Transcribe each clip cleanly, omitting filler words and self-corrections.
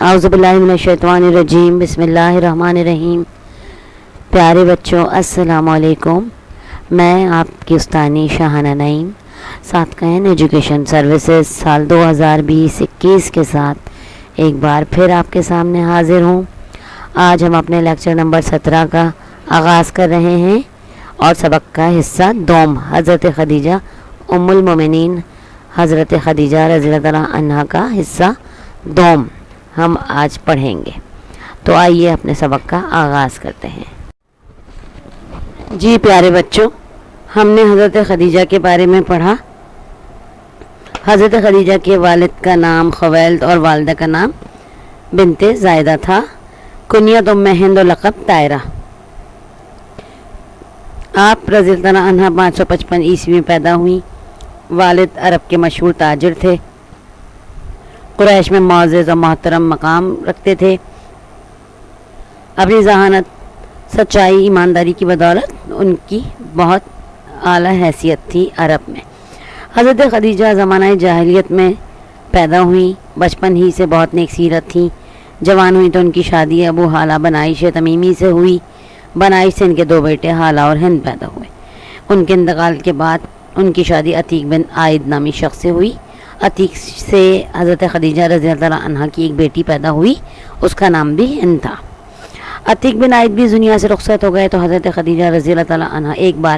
اعوذ باللہ من الشیطان الرجیم، بسم اللہ الرحمن الرحیم۔ پیارے بچوں، السلام علیکم۔ میں آپ کی استانی شاہانہ نعیم، ساتقین ایجوکیشن سروسز سال 2020-21 کے ساتھ ایک بار پھر آپ کے سامنے حاضر ہوں۔ آج ہم اپنے لیکچر نمبر 17 کا آغاز کر رہے ہیں اور سبق کا حصہ دوم، حضرت خدیجہ ام المومنین حضرت خدیجہ رضی اللہ تعالیٰ عنہا کا حصہ دوم ہم آج پڑھیں گے۔ تو آئیے اپنے سبق کا آغاز کرتے ہیں۔ جی پیارے بچوں، ہم نے حضرت خدیجہ کے بارے میں پڑھا۔ حضرت خدیجہ کے والد کا نام خویلد اور والدہ کا نام بنت زائدہ تھا۔ کنیت ام ہند و لقب طائرہ۔ آپ رضی اللہ عنہ 555 عیسوی میں پیدا ہوئیں۔ والد عرب کے مشہور تاجر تھے، قریش میں معزز و محترم مقام رکھتے تھے۔ اپنی ذہانت، سچائی، ایمانداری کی بدولت ان کی بہت اعلیٰ حیثیت تھی عرب میں۔ حضرت خدیجہ زمانہ جاہلیت میں پیدا ہوئیں، بچپن ہی سے بہت نیک سیرت تھیں۔ جوان ہوئی تو ان کی شادی ابو حالہ بنائش تمیمی سے ہوئی۔ بنائش سے ان کے 2 بیٹے حالہ اور ہند پیدا ہوئے۔ ان کے انتقال کے بعد ان کی شادی عتیق بن عائد نامی شخص سے ہوئی۔ عتیق سے حضرت خدیجہ رضی اللہ عنہا کی ایک بیٹی پیدا ہوئی، اس کا نام بھی ہند تھا۔ عتیق بن عائد بھی دنیا سے رخصت ہو گئے تو حضرت خدیجہ رضی اللہ عنہا ایک بار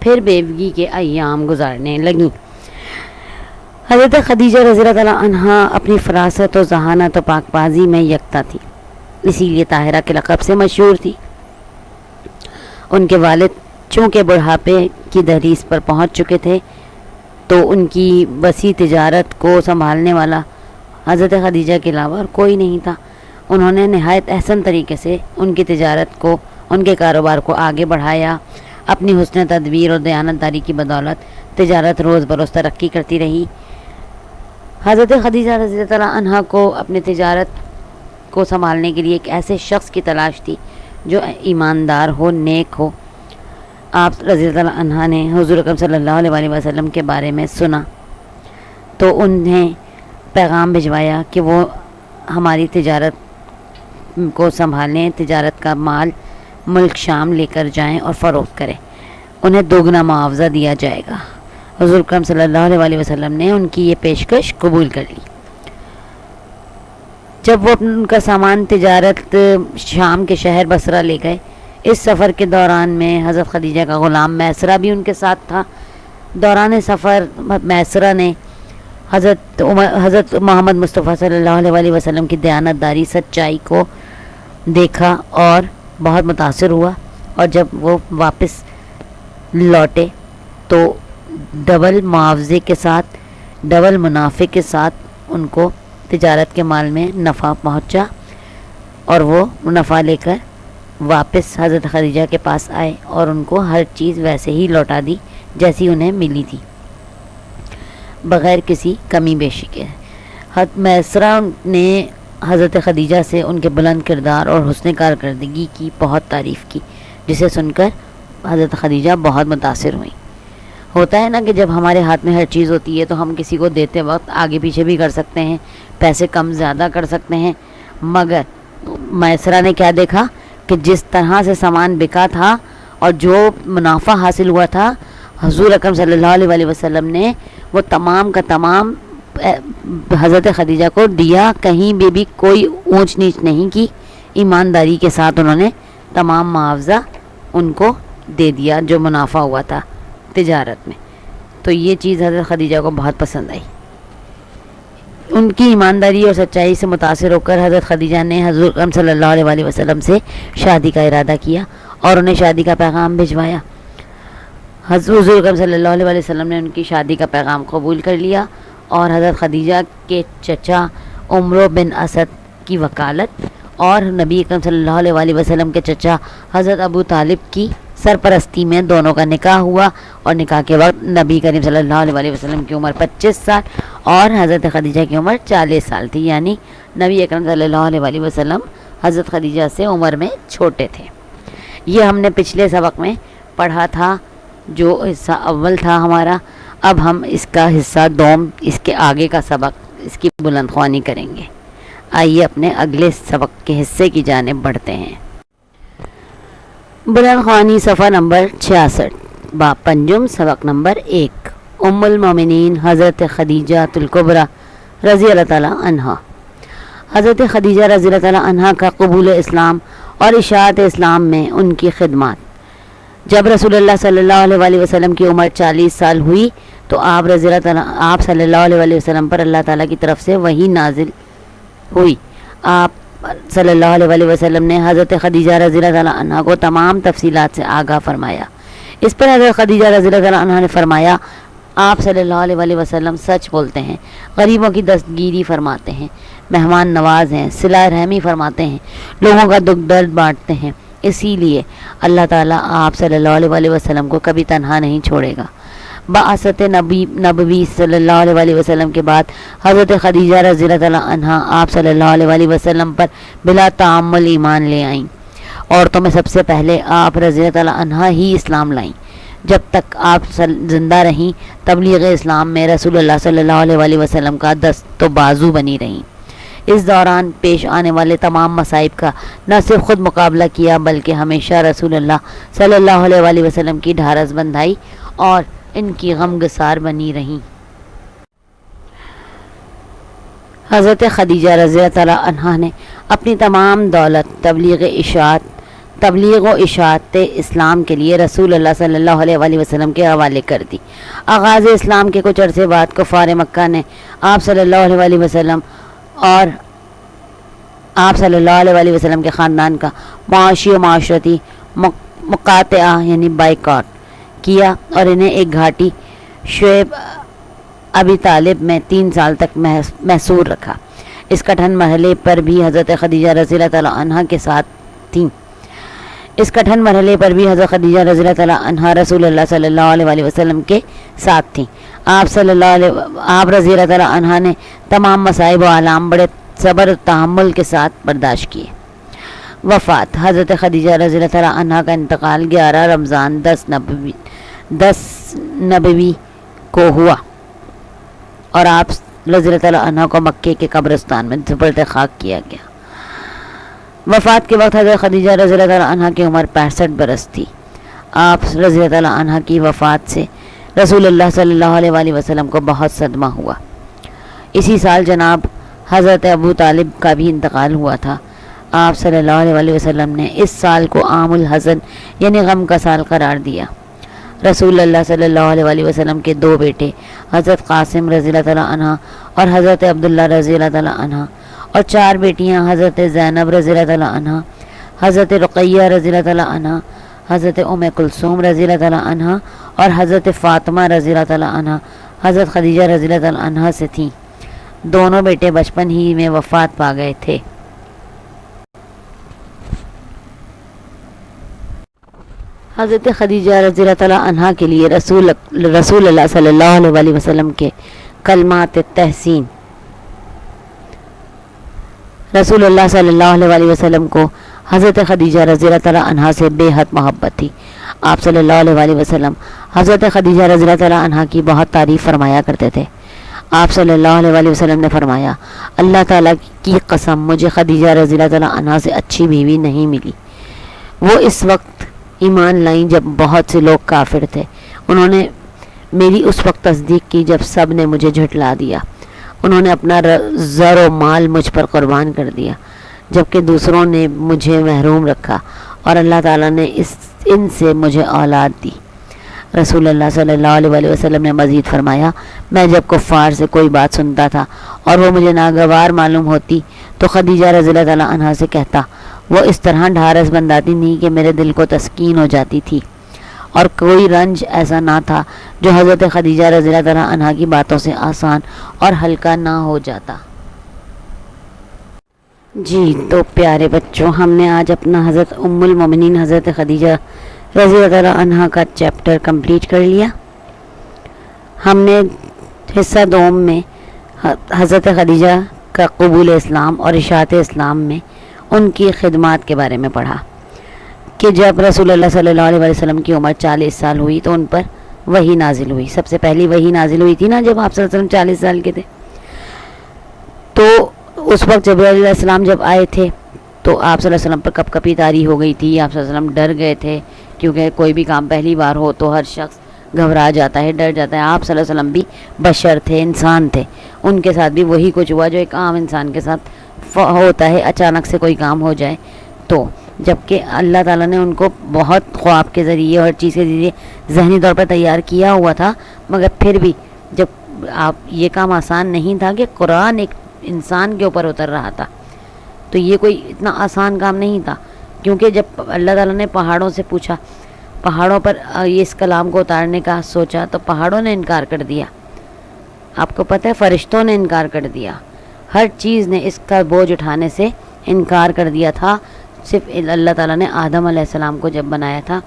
پھر بیوگی کے ایام گزارنے لگیں۔ حضرت خدیجہ رضی اللہ عنہا اپنی فراست و ذہانت و پاک بازی میں یکتا تھی، اسی لیے طاہرہ کے لقب سے مشہور تھی۔ ان کے والد چونکہ بڑھاپے کی دہلیز پر پہنچ چکے تھے تو ان کی وسیع تجارت کو سنبھالنے والا حضرت خدیجہ کے علاوہ اور کوئی نہیں تھا۔ انہوں نے نہایت احسن طریقے سے ان کی تجارت کو، ان کے کاروبار کو آگے بڑھایا۔ اپنی حسن تدبیر اور دیانتداری کی بدولت تجارت روز بروز ترقی کرتی رہی۔ حضرت خدیجہ رضی اللہ عنہا کو اپنی تجارت کو سنبھالنے کے لیے ایک ایسے شخص کی تلاش تھی جو ایماندار ہو، نیک ہو۔ آپ رضی اللہ عنہ نے حضور اکرم صلی اللہ علیہ وسلم کے بارے میں سنا تو انہیں پیغام بھجوایا کہ وہ ہماری تجارت کو سنبھالیں، تجارت کا مال ملک شام لے کر جائیں اور فروخت کریں، انہیں 2 گنا معاوضہ دیا جائے گا۔ حضور اکرم صلی اللہ علیہ وسلم نے ان کی یہ پیشکش قبول کر لی۔ جب وہ ان کا سامان تجارت شام کے شہر بصرہ لے گئے، اس سفر کے دوران میں حضرت خدیجہ کا غلام میسرہ بھی ان کے ساتھ تھا۔ دوران سفر میسرہ نے حضرت محمد مصطفیٰ صلی اللہ علیہ وسلم کی دیانتداری، سچائی کو دیکھا اور بہت متاثر ہوا، اور جب وہ واپس لوٹے تو ڈبل معاوضے کے ساتھ، ڈبل منافع کے ساتھ ان کو تجارت کے مال میں نفع پہنچا، اور وہ نفع لے کر واپس حضرت خدیجہ کے پاس آئے اور ان کو ہر چیز ویسے ہی لوٹا دی جیسی انہیں ملی تھی، بغیر کسی کمی بیشی کے۔ میسرہ نے حضرت خدیجہ سے ان کے بلند کردار اور حسن کارکردگی کی بہت تعریف کی، جسے سن کر حضرت خدیجہ بہت متاثر ہوئیں۔ ہوتا ہے نا کہ جب ہمارے ہاتھ میں ہر چیز ہوتی ہے تو ہم کسی کو دیتے وقت آگے پیچھے بھی کر سکتے ہیں، پیسے کم زیادہ کر سکتے ہیں، مگر میسرہ نے کیا دیکھا کہ جس طرح سے سامان بکا تھا اور جو منافع حاصل ہوا تھا، حضور اکرم صلی اللہ علیہ وسلم نے وہ تمام کا تمام حضرت خدیجہ کو دیا، کہیں بھی کوئی اونچ نیچ نہیں کی، ایمانداری کے ساتھ انہوں نے تمام معاوضہ ان کو دے دیا جو منافع ہوا تھا تجارت میں۔ تو یہ چیز حضرت خدیجہ کو بہت پسند آئی۔ ان کی ایمانداری اور سچائی سے متاثر ہو کر حضرت خدیجہ نے حضور اکرم صلی اللہ علیہ وسلم سے شادی کا ارادہ کیا اور انہیں شادی کا پیغام بھجوایا۔ حضور اکرم صلی اللہ علیہ وسلم نے ان کی شادی کا پیغام قبول کر لیا اور حضرت خدیجہ کے چچا عمرو بن اسد کی وکالت اور نبی اکرم صلی اللہ علیہ وسلم کے چچا حضرت ابو طالب کی سرپرستی میں دونوں کا نکاح ہوا، اور نکاح کے وقت نبی کریم صلی اللہ علیہ وسلم کی عمر 25 سال اور حضرت خدیجہ کی عمر 40 سال تھی، یعنی نبی اکرم صلی اللہ علیہ وسلم حضرت خدیجہ سے عمر میں چھوٹے تھے۔ یہ ہم نے پچھلے سبق میں پڑھا تھا، جو حصہ اول تھا ہمارا۔ اب ہم اس کا حصہ دوم، اس کے آگے کا سبق، اس کی بلند خوانی کریں گے۔ آئیے اپنے اگلے سبق کے حصے کی جانب بڑھتے ہیں۔ بلند خوانی صفحہ نمبر 66، باب پنجم، سبق نمبر 1۔ ام المومنین حضرت خدیجہ الکبریٰ رضی اللہ تعالیٰ عنہا۔ حضرت خدیجہ رضی اللہ تعالیٰ عنہا کا قبول اسلام اور اشاعت اسلام میں ان کی خدمات۔ جب رسول اللہ صلی اللہ علیہ وسلم کی عمر 40 سال ہوئی تو آپ صلی اللہ علیہ وسلم پر اللہ تعالیٰ کی طرف سے وحی نازل ہوئی۔ آپ صلی اللہ علیہ وسلم نے حضرت خدیجہ رضی اللہ تعالیٰ عنہ کو تمام تفصیلات سے آگاہ فرمایا۔ اس پر حضرت خدیجہ رضی اللہ تعالیٰ عنہ نے فرمایا، آپ صلی اللہ علیہ وسلم سچ بولتے ہیں، غریبوں کی دستگیری فرماتے ہیں، مہمان نواز ہیں، صلہ رحمی فرماتے ہیں، لوگوں کا دکھ درد بانٹتے ہیں، اسی لیے اللہ تعالیٰ آپ صلی اللہ علیہ وسلم کو کبھی تنہا نہیں چھوڑے گا۔ بعثت نبوی صلی اللہ علیہ وسلم کے بعد حضرت خدیجہ رضی اللہ تعالیٰ عنہا آپ صلی اللہ علیہ وسلم پر بلا تعامل ایمان لے آئیں۔ عورتوں میں سب سے پہلے آپ رضی اللہ تعالیٰ عنہا ہی اسلام لائیں۔ جب تک آپ زندہ رہیں تبلیغ اسلام میں رسول اللہ صلی اللہ علیہ وسلم کا دست و بازو بنی رہیں۔ اس دوران پیش آنے والے تمام مصائب کا نہ صرف خود مقابلہ کیا بلکہ ہمیشہ رسول اللہ صلی اللہ علیہ وسلم کی ڈھارس بندھائی اور ان کی غم گسار بنی رہیں۔ حضرت خدیجہ رضی اللہ تعالیٰ عنہا نے اپنی تمام دولت تبلیغ و اشاعت اسلام کے لیے رسول اللہ صلی اللہ علیہ وسلم کے حوالے کر دی۔ آغاز اسلام کے کچھ عرصے بعد کفار مکہ نے آپ صلی اللہ علیہ وسلم اور آپ صلی اللہ علیہ وسلم کے خاندان کا معاشی و معاشرتی مقاطعہ یعنی بائیکاٹ کیا اور انہیں ایک گھاٹی شعیب ابی طالب میں 3 سال تک محصور رکھا۔ اس کٹھن مرحلے پر بھی حضرت خدیجہ رضی اللہ تعالیٰ عنہا کے ساتھ تھیں۔ رسول اللہ صلی اللہ علیہ وسلم کے ساتھ تھیں۔ آپ رضی اللہ تعالیٰ عنہا نے تمام مصائب و آلام بڑے صبر و تحمل کے ساتھ برداشت کیے۔ وفات حضرت خدیجہ رضی اللہ تعالیٰ عنہا کا انتقال 11 رمضان 10 نبوی کو ہوا اور آپ رضی اللہ تعالیٰ عنہ کو مکے کے قبرستان میں سپرد خاک کیا گیا۔ وفات کے وقت حضرت خدیجہ رضی اللہ تعالیٰ عنہ کی عمر 65 برس تھی۔ آپ رضی اللہ تعالیٰ عنہ کی وفات سے رسول اللہ صلی اللہ علیہ وسلم کو بہت صدمہ ہوا۔ اسی سال جناب حضرت ابو طالب کا بھی انتقال ہوا تھا۔ آپ صلی اللہ علیہ وسلم نے اس سال کو عام الحزن یعنی غم کا سال قرار دیا۔ رسول اللہ صلی اللہ علیہ وسلم کے 2 بیٹے حضرت قاسم رضی اللہ تعالیٰ عنہ اور حضرت عبداللہ رضی اللہ تعالیٰ عنہ اور 4 بیٹیاں حضرت زینب رضی اللہ تعالیٰ عنہ، حضرت رقیہ رضی اللہ تعالیٰ عنہ، حضرت ام کلثوم رضی اللہ تعالیٰ عنہ اور حضرت فاطمہ رضی اللہ تعالیٰ عنہ حضرت خدیجہ رضی اللہ تعالیٰ عنہ سے تھیں۔ دونوں بیٹے بچپن ہی میں وفات پا گئے تھے۔ حضرت خدیجہ رضی اللہ تعالیٰ عنہ کے لیے رسول اللہ صلی اللہ علیہ وسلم کے کلمات تحسین۔ رسول اللہ صلی اللہ علیہ وسلم کو حضرت خدیجہ رضی اللہ تعالیٰ عنہ سے بے حد محبت تھی۔ آپ صلی اللہ علیہ وسلم حضرت خدیجہ رضی اللہ تعالیٰ عنہ کی بہت تعریف فرمایا کرتے تھے۔ آپ صلی اللہ علیہ وسلم نے فرمایا، اللہ تعالیٰ کی قسم مجھے خدیجہ رضی اللہ تعالیٰ عنہ سے اچھی بیوی نہیں ملی۔ وہ اس وقت ایمان لائیں جب بہت سے لوگ کافر تھے۔ انہوں نے میری اس وقت تصدیق کی جب سب نے مجھے جھٹلا دیا۔ انہوں نے اپنا زر و مال مجھ پر قربان کر دیا جبکہ دوسروں نے مجھے محروم رکھا اور اللہ تعالیٰ نے ان سے مجھے اولاد دی۔ رسول اللہ صلی اللہ علیہ وسلم نے مزید فرمایا، میں جب کفار سے کوئی بات سنتا تھا اور وہ مجھے ناگوار معلوم ہوتی تو خدیجہ رضی اللہ تعالیٰ عنہ سے کہتا۔ وہ اس طرح ڈھارس بنداتی نہیں کہ میرے دل کو تسکین ہو جاتی تھی، اور کوئی رنج ایسا نہ تھا جو حضرت خدیجہ رضی اللہ تعالیٰ عنہ کی باتوں سے آسان اور ہلکا نہ ہو جاتا۔ جی تو پیارے بچوں، ہم نے آج اپنا حضرت ام المومنین حضرت خدیجہ رضی اللہ تعالیٰ عنہ کا چیپٹر کمپلیٹ کر لیا۔ ہم نے حصہ دوم میں حضرت خدیجہ کا قبول اسلام اور اشاعت اسلام میں ان کی خدمات کے بارے میں پڑھا کہ جب رسول اللہ صلی اللہ علیہ وسلم کی عمر 40 سال ہوئی تو ان پر وحی نازل ہوئی۔ سب سے پہلی وحی نازل ہوئی تھی نا جب آپ صلی اللہ علیہ وسلم 40 سال کے تھے، تو اس وقت جبرائیل علیہ السلام جب آئے تھے تو آپ صلی اللہ علیہ وسلم پر کپ کپی طاری ہو گئی تھی. آپ صلی اللہ علیہ وسلم ڈر گئے تھے کیونکہ کوئی بھی کام پہلی بار ہو تو ہر شخص گھبرا جاتا ہے, ڈر جاتا ہے. آپ صلی اللہ علیہ وسلم بھی بشر تھے, انسان تھے, ان کے ساتھ بھی وہی کچھ ہوا جو ایک عام انسان کے ساتھ ہوتا ہے, اچانک سے کوئی کام ہو جائے تو. جبکہ اللہ تعالیٰ نے ان کو بہت خواب کے ذریعے اور ہر چیز کے ذریعے ذہنی طور پر تیار کیا ہوا تھا, مگر پھر بھی جب آپ یہ کام آسان نہیں تھا کہ قرآن ایک انسان کے اوپر اتر رہا تھا, تو یہ کوئی اتنا آسان کام نہیں تھا. کیونکہ جب اللہ تعالیٰ نے پہاڑوں سے پوچھا, پہاڑوں پر اس کلام کو اتارنے کا سوچا, تو پہاڑوں نے انکار کر دیا. آپ کو پتہ ہے فرشتوں نے انکار کر دیا, ہر چیز نے اس کا بوجھ اٹھانے سے انکار کر دیا تھا. صرف اللہ تعالیٰ نے آدم علیہ السلام کو جب بنایا تھا,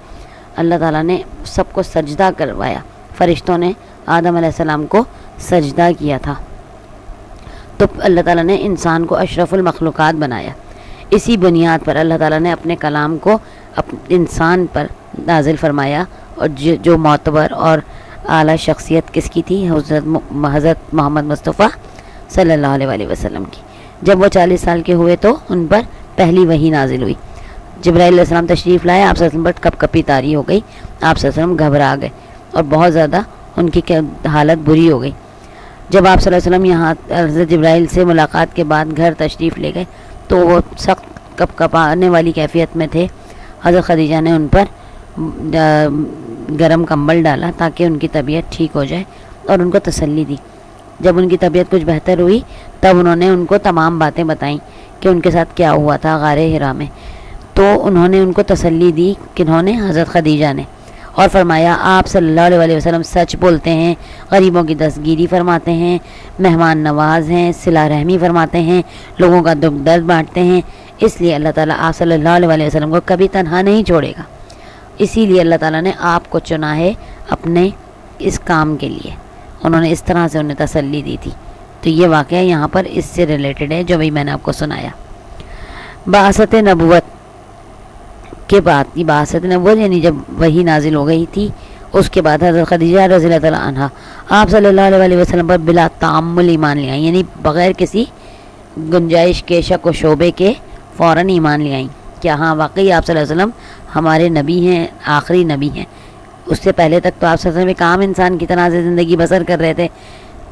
اللہ تعالیٰ نے سب کو سجدہ کروایا, فرشتوں نے آدم علیہ السلام کو سجدہ کیا تھا. تو اللہ تعالیٰ نے انسان کو اشرف المخلوقات بنایا. اسی بنیاد پر اللہ تعالیٰ نے اپنے کلام کو انسان پر نازل فرمایا, اور جو معتبر اور اعلیٰ شخصیت کس کی تھی؟ حضرت محمد مصطفیٰ صلی اللہ علیہ وآلہ وسلم کی. جب وہ 40 سال کے ہوئے تو ان پر پہلی وحی نازل ہوئی. جبرائیل علیہ السلام تشریف لائے, آپ صلی اللہ علیہ وسلم پر کپ کپی طاری ہو گئی, آپ صلی اللہ علیہ وسلم گھبرا گئے اور بہت زیادہ ان کی حالت بری ہو گئی. جب آپ صلی اللہ علیہ وسلم یہاں حضرت جبرائیل سے ملاقات کے بعد گھر تشریف لے گئے تو وہ سخت کپ کپانے والی کیفیت میں تھے. حضرت خدیجہ نے ان پر گرم کمبل ڈالا تاکہ ان کی طبیعت ٹھیک ہو جائے اور ان کو تسلی دی. جب ان کی طبیعت کچھ بہتر ہوئی تب انہوں نے ان کو تمام باتیں بتائیں کہ ان کے ساتھ کیا ہوا تھا غار حرا میں. تو انہوں نے ان کو تسلی دی, کنہوں نے؟ حضرت خدیجہ نے, اور فرمایا آپ صلی اللہ علیہ وآلہ وسلم سچ بولتے ہیں, غریبوں کی دستگیری فرماتے ہیں, مہمان نواز ہیں, صلہ رحمی فرماتے ہیں, لوگوں کا دکھ درد بانٹتے ہیں, اس لیے اللہ تعالیٰ آپ صلی اللہ علیہ وآلہ وسلم کو کبھی تنہا نہیں چھوڑے گا. اسی لیے اللہ تعالیٰ نے آپ کو چنا ہے اپنے اس کام کے لیے. انہوں نے اس طرح سے انہیں تسلی دی تھی. تو یہ واقعہ یہاں پر اس سے ریلیٹڈ ہے جو بھی میں نے آپ کو سنایا. بعثت نبوت کے بعد, بعثت نبوت یعنی جب وحی نازل ہو گئی تھی, اس کے بعد حضرت خدیجہ رضی اللہ تعالیٰ عنہ آپ صلی اللہ علیہ وآلہ وسلم پر بلا تعمل ایمان لے آئیں, یعنی بغیر کسی گنجائش کے شک و شعبے کے فوراً ایمان لے آئیں. کیا ہاں واقعی آپ صلی اللہ علیہ وسلم ہمارے نبی ہیں, آخری نبی ہیں. اس سے پہلے تک تو آپ صلی اللہ علیہ وسلم ایک عام انسان کی طرح سے زندگی بسر کر رہے تھے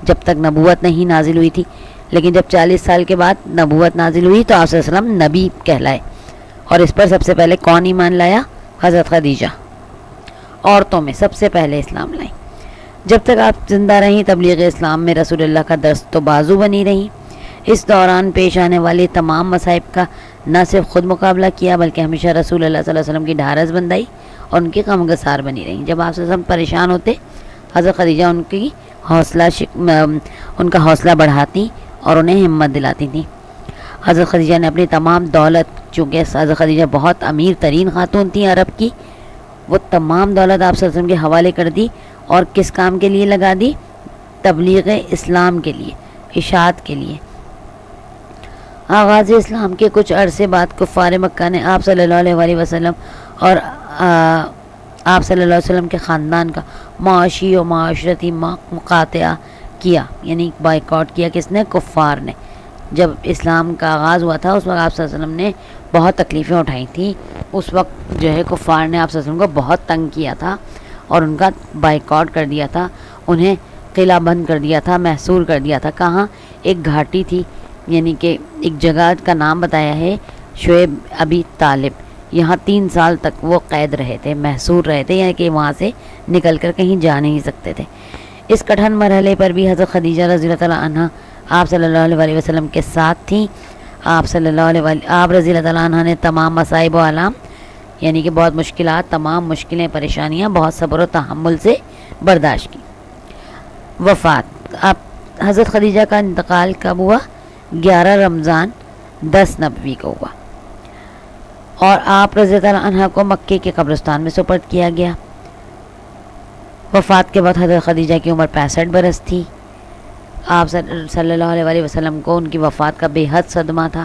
جب تک نبوت نہیں نازل ہوئی تھی. لیکن جب 40 سال کے بعد نبوت نازل ہوئی تو آپ صلی اللہ علیہ وسلم نبی کہلائے. اور اس پر سب سے پہلے کون ایمان لایا؟ حضرت خدیجہ. عورتوں میں سب سے پہلے اسلام لائیں. جب تک آپ زندہ رہیں تبلیغ اسلام میں رسول اللہ کا دست تو بازو بنی رہیں. اس دوران پیش آنے والے تمام مصائب کا نہ صرف خود مقابلہ کیا بلکہ ہمیشہ رسول اللہ صلی اللہ علیہ وسلم کی ڈھارس بندائی اور ان کی غمگسار بنی رہیں. جب آپ صلی اللہ علیہ وسلم پریشان ہوتے حضرت خدیجہ ان کا حوصلہ بڑھاتی اور انہیں ہمت دلاتی تھیں. حضرت خدیجہ نے اپنی تمام دولت, چونکہ حضرت خدیجہ بہت امیر ترین خاتون تھیں عرب کی, وہ تمام دولت آپ صلی اللہ علیہ وسلم کے حوالے کر دی. اور کس کام کے لیے لگا دی؟ تبلیغ اسلام کے لیے, اشاعت کے لیے. آغاز اسلام کے کچھ عرصے بعد کفار مکہ نے آپ صلی اللہ علیہ وآلہ وسلم اور آپ صلی اللہ علیہ وسلم کے خاندان کا معاشی و معاشرتی مقاطعہ کیا, یعنی بائیکاٹ کیا. کس نے؟ کفار نے. جب اسلام کا آغاز ہوا تھا اس وقت آپ صلی اللہ علیہ وسلم نے بہت تکلیفیں اٹھائی تھیں. اس وقت جو ہے کفار نے آپ صلی اللہ علیہ وسلم کو بہت تنگ کیا تھا اور ان کا بائیکاٹ کر دیا تھا, انہیں قلعہ بند کر دیا تھا, محصور کر دیا تھا. کہاں؟ ایک گھاٹی تھی, یعنی کہ ایک جگہ کا نام بتایا ہے شعیب ابی طالب. یہاں 3 سال تک وہ قید رہے تھے, محصور رہے تھے, یعنی کہ وہاں سے نکل کر کہیں جا نہیں سکتے تھے. اس کٹھن مرحلے پر بھی حضرت خدیجہ رضی اللہ تعالیٰ عنہ آپ صلی اللہ علیہ وآلہ وسلم کے ساتھ تھیں. آپ رضی اللہ تعالیٰ عنہ نے تمام مصائب و آلام, یعنی کہ بہت مشکلات, تمام مشکلیں, پریشانیاں بہت صبر و تحمل سے برداشت کی. وفات. آپ حضرت خدیجہ کا انتقال کب ہوا؟ 11 رمضان 10 نبوی کو ہوا, اور آپ رضی اللہ عنہ کو مکے کے قبرستان میں سپرد کیا گیا. وفات کے بعد حضرت خدیجہ کی عمر 65 برس تھی. آپ صلی اللہ علیہ وآلہ وسلم کو ان کی وفات کا بے حد صدمہ تھا.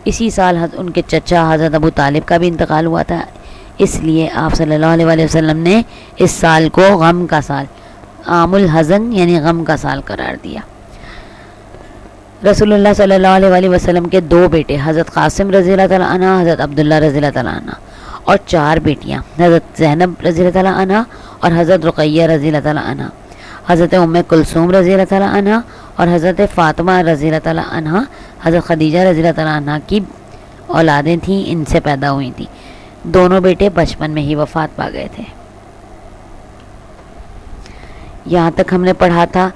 اسی سال ان کے چچا حضرت ابو طالب کا بھی انتقال ہوا تھا. اس لیے آپ صلی اللہ علیہ وآلہ وسلم نے اس سال کو غم کا سال, عام الحزن یعنی غم کا سال قرار دیا. رسول اللہ صلی اللہ علیہ وسلم کے 2 بیٹے حضرت قاسم رضی اللہ تعالیٰ عنہ، حضرت عبداللہ رضی اللہ تعالیٰ عنہ، اور 4 بیٹیاں حضرت زینب رضی اللہ تعالیٰ عنہ اور حضرت رقیہ رضی اللہ تعالیٰ عنہ، حضرت ام کلثوم رضی اللہ تعالیٰ عنہ اور حضرت فاطمہ رضی اللہ تعالیٰ عنہ، حضرت خدیجہ رضی اللہ تعالیٰ عنہ کی اولادیں تھیں، ان سے پیدا ہوئی تھیں۔ دونوں بیٹے بچپن میں ہی وفات پا گئے تھے۔ یہاں تک ہم نے پڑھا تھا۔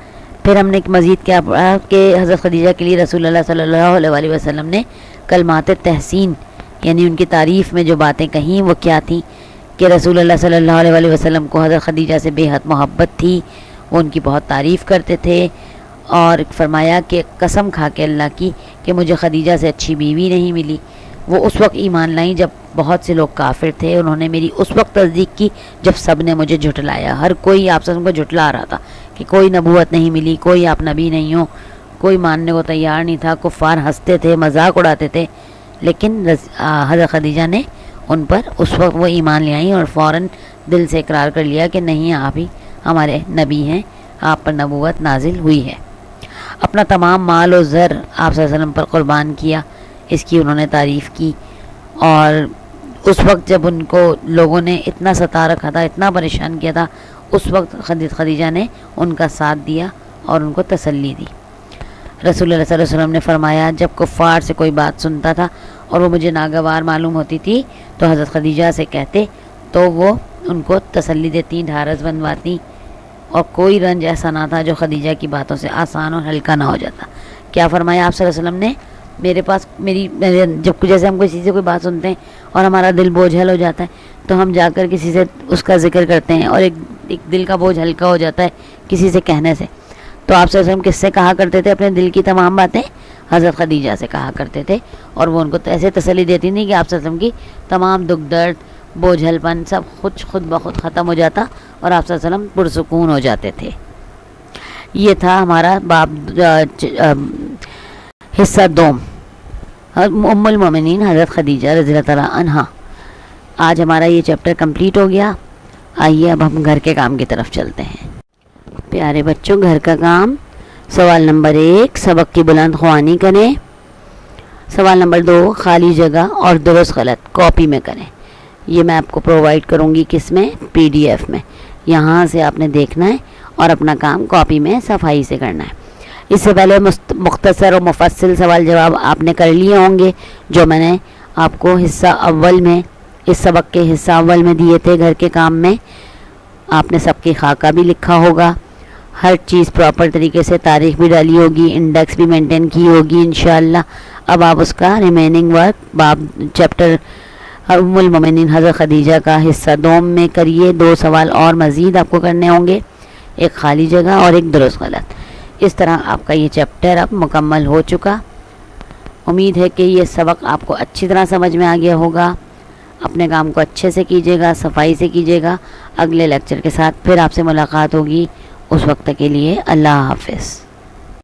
پھر ہم نے مزید کیا پڑھا کہ حضرت خدیجہ کے لیے رسول اللہ صلی اللہ علیہ وسلم نے کلمات تحسین یعنی ان کی تعریف میں جو باتیں کہیں وہ کیا تھیں کہ رسول اللہ صلی اللہ علیہ وسلم کو حضرت خدیجہ سے بے حد محبت تھی، وہ ان کی بہت تعریف کرتے تھے، اور فرمایا کہ قسم کھا کے اللہ کی کہ مجھے خدیجہ سے اچھی بیوی نہیں ملی۔ وہ اس وقت ایمان لائیں جب بہت سے لوگ کافر تھے، انہوں نے میری اس وقت تصدیق کی جب سب نے مجھے جھٹلایا۔ ہر کوئی آپ کو جھٹلا رہا تھا کہ کوئی نبوت نہیں ملی، کوئی آپ نبی نہیں ہو، کوئی ماننے کو تیار نہیں تھا، کفار ہنستے تھے، مذاق اڑاتے تھے، لیکن حضرت خدیجہ نے ان پر اس وقت وہ ایمان لے آئیں اور فوراً دل سے اقرار کر لیا کہ نہیں، آپ ہی ہمارے نبی ہیں، آپ پر نبوت نازل ہوئی ہے۔ اپنا تمام مال و زر آپ صلی اللہ علیہ وسلم پر قربان کیا، اس کی انہوں نے تعریف کی، اور اس وقت جب ان کو لوگوں نے اتنا ستا رکھا تھا، اتنا پریشان کیا تھا، اس وقت خدیجہ نے ان کا ساتھ دیا اور ان کو تسلی دی۔ رسول اللہ صلی اللہ علیہ وسلم نے فرمایا جب کفار سے کوئی بات سنتا تھا اور وہ مجھے ناگوار معلوم ہوتی تھی تو حضرت خدیجہ سے کہتے تو وہ ان کو تسلی دیتی، ڈھارس بنواتی، اور کوئی رنج ایسا نہ تھا جو خدیجہ کی باتوں سے آسان اور ہلکا نہ ہو جاتا۔ کیا فرمایا آپ صلی اللہ علیہ وسلم نے؟ میرے پاس جب جیسے ہم کسی سے کوئی بات سنتے ہیں اور ہمارا دل بوجھل ہو جاتا ہے تو ہم جا کر کسی سے اس کا ذکر کرتے ہیں اور ایک دل کا بوجھ ہلکا ہو جاتا ہے کسی سے کہنے سے۔ تو آپ صلی اللہ علیہ وسلم کس سے کہا کرتے تھے اپنے دل کی تمام باتیں؟ حضرت خدیجہ سے کہا کرتے تھے، اور وہ ان کو ایسے تسلی دیتی تھیں کہ آپ صلی اللہ علیہ وسلم کی تمام دکھ درد، بوجھل پن سب خود بخود ختم ہو جاتا اور آپ صلی اللہ علیہ وسلم پرسکون ہو جاتے تھے۔ یہ تھا ہمارا باب حصہ دوم، ام المومنین حضرت خدیجہ رضی اللہ تعالیٰ عنہا۔ آج ہمارا یہ چیپٹر کمپلیٹ ہو گیا۔ آئیے اب ہم گھر کے کام کی طرف چلتے ہیں۔ پیارے بچوں، گھر کا کام، سوال نمبر 1 سبق کی بلند خوانی کریں۔ سوال نمبر 2 خالی جگہ اور درست غلط کاپی میں کریں۔ یہ میں آپ کو پرووائڈ کروں گی کس میں؟ PDF میں۔ یہاں سے آپ نے دیکھنا ہے اور اپنا کام کاپی میں صفائی سے کرنا ہے۔ اس سے پہلے مختصر اور مفصل سوال جواب آپ نے کر لیے ہوں گے جو میں نے آپ کو حصہ اول میں، اس سبق کے حصہ اول میں دیے تھے گھر کے کام میں۔ آپ نے سب کی خاکہ بھی لکھا ہوگا، ہر چیز پراپر طریقے سے، تاریخ بھی ڈالی ہوگی، انڈیکس بھی مینٹین کی ہوگی انشاءاللہ۔ اب آپ اس کا ریمیننگ ورک باب چیپٹر ام المومنین حضرت خدیجہ کا حصہ دوم میں کریے۔ 2 سوال اور مزید آپ کو کرنے ہوں گے، ایک خالی جگہ اور ایک درست غلط۔ اس طرح آپ کا یہ چیپٹر اب مکمل ہو چکا۔ امید ہے کہ یہ سبق آپ کو اچھی طرح سمجھ میں آ گیا ہوگا۔ اپنے کام کو اچھے سے کیجیے گا، صفائی سے کیجیے گا۔ اگلے لیکچر کے ساتھ پھر آپ سے ملاقات ہوگی، اس وقت کے لیے اللہ حافظ۔